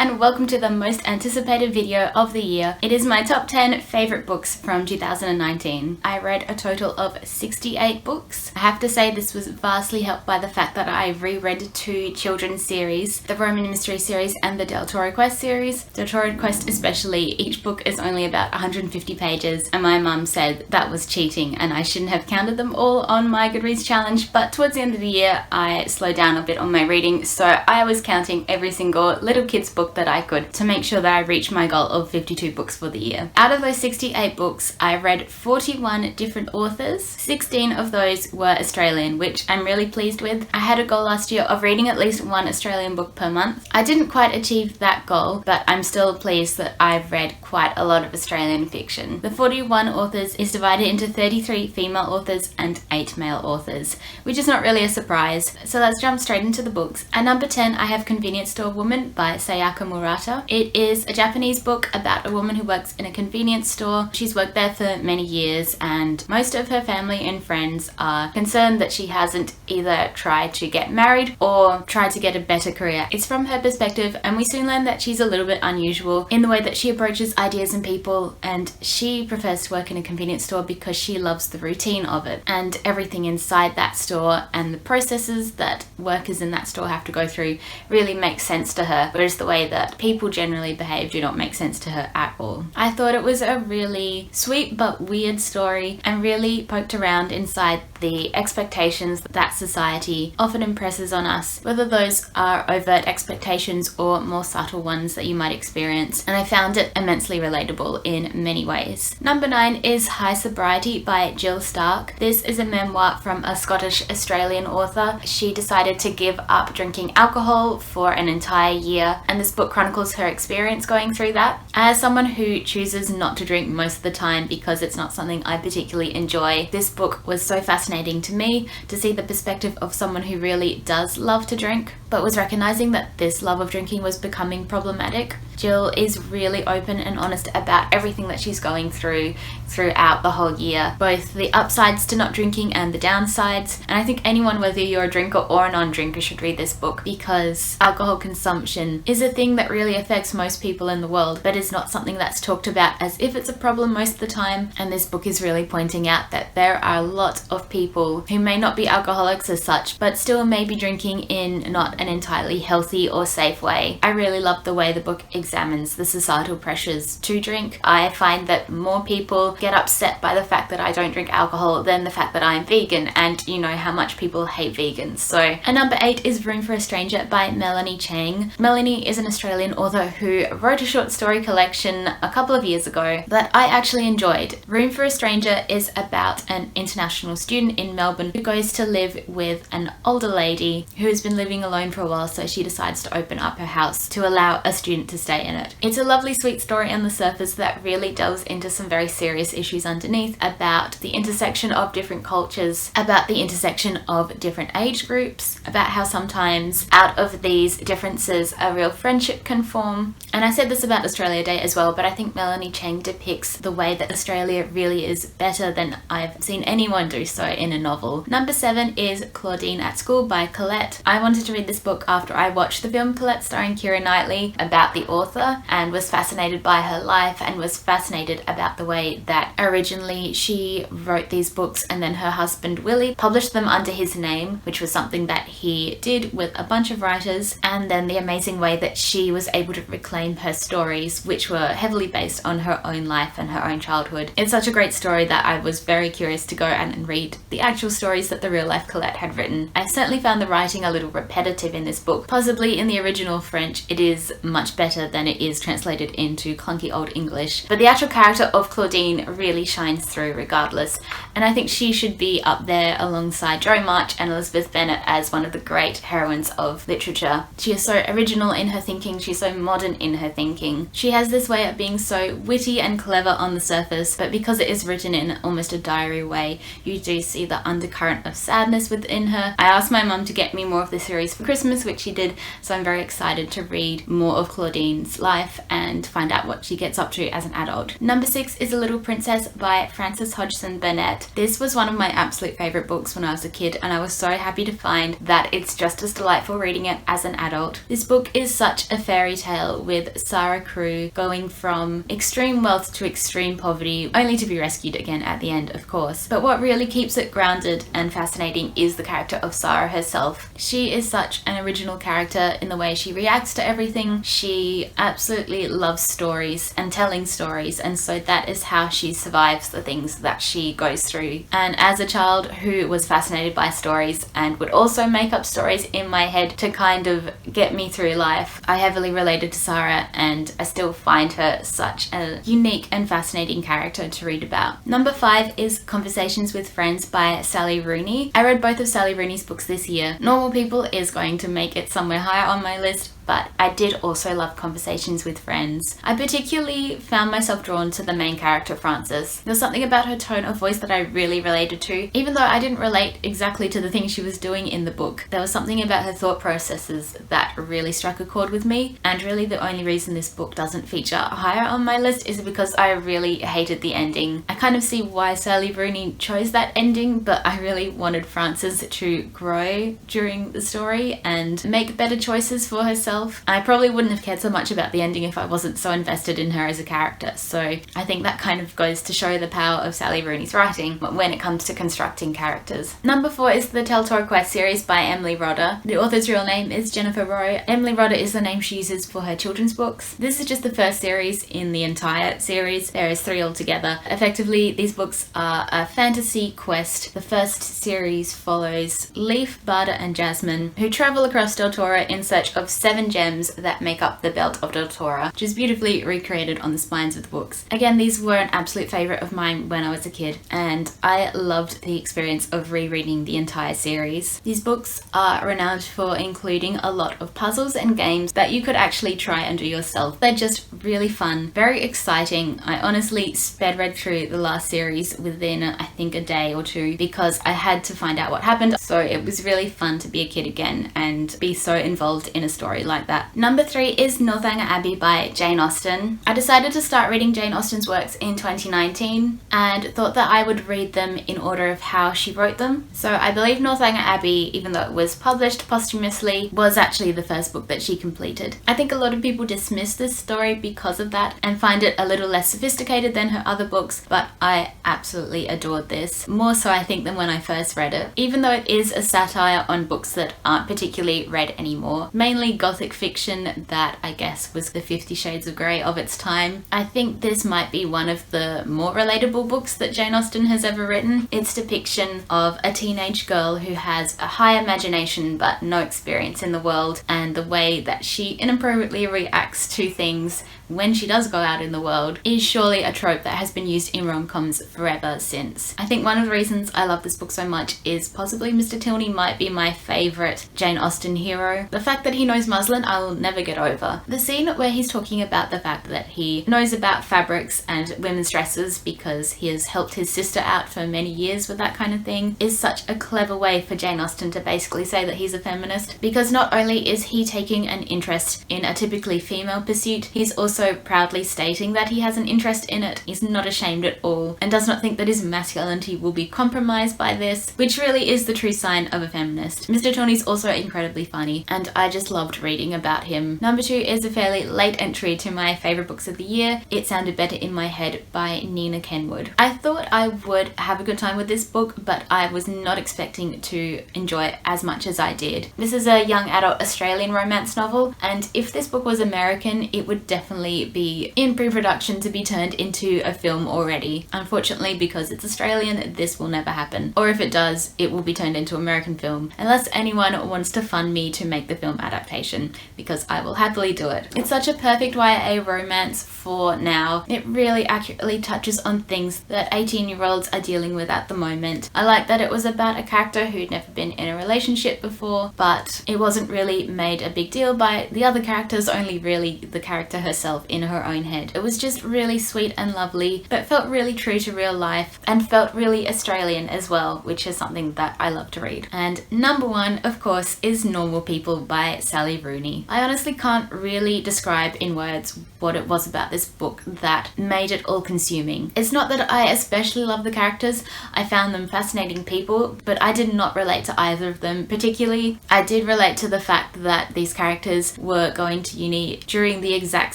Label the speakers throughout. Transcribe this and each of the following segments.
Speaker 1: and welcome to the most anticipated video of the year. It is my top 10 favourite books from 2019. I read a total of 68 books. I have to say this was vastly helped by the fact that I reread two children's series, the Roman Mystery series and the Deltora Quest series. Deltora Quest especially, each book is only about 150 pages and my mum said that was cheating and I shouldn't have counted them all on my Goodreads challenge, but towards the end of the year I slowed down a bit on my reading, so I was counting every single little kid's book that I could to make sure that I reached my goal of 52 books for the year. Out of those 68 books, I read 41 different authors. 16 of those were Australian, which I'm really pleased with. I had a goal last year of reading at least one Australian book per month. I didn't quite achieve that goal, but I'm still pleased that I've read quite a lot of Australian fiction. The 41 authors is divided into 33 female authors and 8 male authors, which is not really a surprise. So let's jump straight into the books. At number 10, I have Convenience Store Woman by Sayaka Murata. It is a Japanese book about a woman who works in a convenience store. She's worked there for many years and most of her family and friends are concerned that she hasn't either tried to get married or tried to get a better career. It's from her perspective and we soon learn that she's a little bit unusual in the way that she approaches ideas and people, and she prefers to work in a convenience store because she loves the routine of it and everything inside that store and the processes that workers in that store have to go through really makes sense to her, whereas the way that people generally behave do not make sense to her at all. I thought it was a really sweet but weird story and really poked around inside the expectations that society often impresses on us, whether those are overt expectations or more subtle ones that you might experience, and I found it immensely relatable in many ways. Number 9 is High Sobriety by Jill Stark. This is a memoir from a Scottish-Australian author. She decided to give up drinking alcohol for an entire year, and this book chronicles her experience going through that. As someone who chooses not to drink most of the time because it's not something I particularly enjoy, this book was so fascinating to me to see the perspective of someone who really does love to drink, but was recognizing that this love of drinking was becoming problematic. Jill is really open and honest about everything that she's going through throughout the whole year, both the upsides to not drinking and the downsides. And I think anyone, whether you're a drinker or a non-drinker, should read this book because alcohol consumption is a thing that really affects most people in the world, but it's not something that's talked about as if it's a problem most of the time. And this book is really pointing out that there are lots of people who may not be alcoholics as such, but still may be drinking in not an entirely healthy or safe way. I really love the way the book examines the societal pressures to drink. I find that more people get upset by the fact that I don't drink alcohol than the fact that I'm vegan, and you know how much people hate vegans. So, at number 8 is Room for a Stranger by Melanie Cheng. Melanie is an Australian author who wrote a short story collection a couple of years ago that I actually enjoyed. Room for a Stranger is about an international student in Melbourne who goes to live with an older lady who has been living alone for a while, so she decides to open up her house to allow a student to stay in it. It's a lovely sweet story on the surface that really delves into some very serious issues underneath about the intersection of different cultures, about the intersection of different age groups, about how sometimes out of these differences a real friendship can form. And I said this about Australia Day as well, but I think Melanie Cheng depicts the way that Australia really is better than I've seen anyone do so in a novel. Number 7 is Claudine at School by Colette. I wanted to read this book after I watched the film Colette starring Keira Knightley about the author and was fascinated by her life and was fascinated about the way that originally she wrote these books and then her husband Willie published them under his name, which was something that he did with a bunch of writers, and then the amazing way that she was able to reclaim her stories, which were heavily based on her own life and her own childhood. It's such a great story that I was very curious to go and read the actual stories that the real life Colette had written. I certainly found the writing a little repetitive in this book. Possibly in the original French it is much better than it is translated into clunky old English, but the actual character of Claudine really shines through regardless, and I think she should be up there alongside Jo March and Elizabeth Bennet as one of the great heroines of literature. She is so original in her thinking, she's so modern in her thinking. She has this way of being so witty and clever on the surface, but because it is written in almost a diary way, you do see the undercurrent of sadness within her. I asked my mum to get me more of the series for Christmas Christmas, which she did, so I'm very excited to read more of Claudine's life and find out what she gets up to as an adult. Number 6 is A Little Princess by Frances Hodgson Burnett. This was one of my absolute favourite books when I was a kid, and I was so happy to find that it's just as delightful reading it as an adult. This book is such a fairy tale, with Sarah Crewe going from extreme wealth to extreme poverty, only to be rescued again at the end, of course. But what really keeps it grounded and fascinating is the character of Sarah herself. She is such an original character in the way she reacts to everything. She absolutely loves stories and telling stories, and so that is how she survives the things that she goes through. And as a child who was fascinated by stories and would also make up stories in my head to kind of get me through life, I heavily related to Sarah, and I still find her such a unique and fascinating character to read about. Number 5 is Conversations with Friends by Sally Rooney. I read both of Sally Rooney's books this year. Normal People is going to make it somewhere higher on my list, but I did also love Conversations with Friends. I particularly found myself drawn to the main character, Frances. There was something about her tone of voice that I really related to, even though I didn't relate exactly to the things she was doing in the book. There was something about her thought processes that really struck a chord with me, and really the only reason this book doesn't feature higher on my list is because I really hated the ending. I kind of see why Sally Rooney chose that ending, but I really wanted Frances to grow during the story and make better choices for herself. I probably wouldn't have cared so much about the ending if I wasn't so invested in her as a character, so I think that kind of goes to show the power of Sally Rooney's writing when it comes to constructing characters. Number 4 is the Deltora Quest series by Emily Rodda. The author's real name is Jennifer Rowe. Emily Rodda is the name she uses for her children's books. This is just the first series in the entire series. There is 3 altogether. Effectively, these books are a fantasy quest. The first series follows Leaf, Barda and Jasmine, who travel across Deltora in search of 7 gems that make up the belt of Deltora, which is beautifully recreated on the spines of the books. Again, these were an absolute favourite of mine when I was a kid, and I loved the experience of rereading the entire series. These books are renowned for including a lot of puzzles and games that you could actually try and do yourself. They're just really fun, very exciting. I honestly sped read through the last series within I think a day or two because I had to find out what happened, so it was really fun to be a kid again and be so involved in a story like that. Number 3 is Northanger Abbey by Jane Austen. I decided to start reading Jane Austen's works in 2019 and thought that I would read them in order of how she wrote them. So I believe Northanger Abbey, even though it was published posthumously, was actually the first book that she completed. I think a lot of people dismiss this story because of that and find it a little less sophisticated than her other books, but I absolutely adored this. More so I think than when I first read it. Even though it is a satire on books that aren't particularly read anymore, mainly gothic fiction that I guess was the 50 Shades of Grey of its time, I think this might be one of the more relatable books that Jane Austen has ever written. Its depiction of a teenage girl who has a high imagination but no experience in the world, and the way that she inappropriately reacts to things when she does go out in the world is surely a trope that has been used in rom-coms forever since. I think one of the reasons I love this book so much is possibly Mr. Tilney might be my favourite Jane Austen hero. The fact that he knows muslin I will never get over. The scene where he's talking about the fact that he knows about fabrics and women's dresses because he has helped his sister out for many years with that kind of thing is such a clever way for Jane Austen to basically say that he's a feminist, because not only is he taking an interest in a typically female pursuit, he's also proudly stating that he has an interest in it. He's not ashamed at all and does not think that his masculinity will be compromised by this, which really is the true sign of a feminist. Mr. Tilney's also incredibly funny and I just loved reading about him. Number 2 is a fairly late entry to my favourite books of the year, It Sounded Better in My Head by Nina Kenwood. I thought I would have a good time with this book, but I was not expecting to enjoy it as much as I did. This is a young adult Australian romance novel, and if this book was American, it would definitely be in pre-production to be turned into a film already. Unfortunately, because it's Australian, this will never happen. Or if it does, it will be turned into American film, unless anyone wants to fund me to make the film adaptation. mention because I will happily do it. It's such a perfect YA romance for now. It really accurately touches on things that 18-year-olds are dealing with at the moment. I like that it was about a character who'd never been in a relationship before, but it wasn't really made a big deal by the other characters, only really the character herself in her own head. It was just really sweet and lovely, but felt really true to real life and felt really Australian as well, which is something that I love to read. And number one, of course, is Normal People by Sally Rooney. I honestly can't really describe in words what it was about this book that made it all-consuming. It's not that I especially love the characters. I found them fascinating people, but I did not relate to either of them particularly. I did relate to the fact that these characters were going to uni during the exact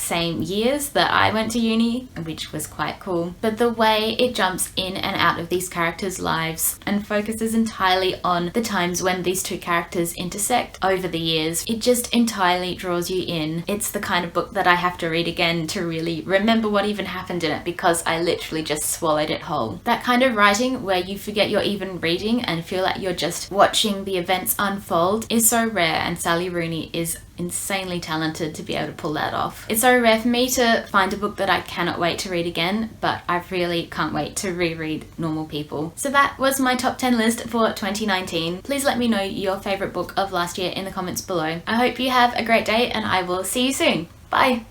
Speaker 1: same years that I went to uni, which was quite cool. But the way it jumps in and out of these characters' lives and focuses entirely on the times when these two characters intersect over the years, it just entirely draws you in. It's the kind of book that I have to read again to really remember what even happened in it, because I literally just swallowed it whole. That kind of writing where you forget you're even reading and feel like you're just watching the events unfold is so rare, and Sally Rooney is insanely talented to be able to pull that off. It's so rare for me to find a book that I cannot wait to read again, but I really can't wait to reread Normal People. So that was my top 10 list for 2019. Please let me know your favourite book of last year in the comments below. I hope you have a great day and I will see you soon. Bye!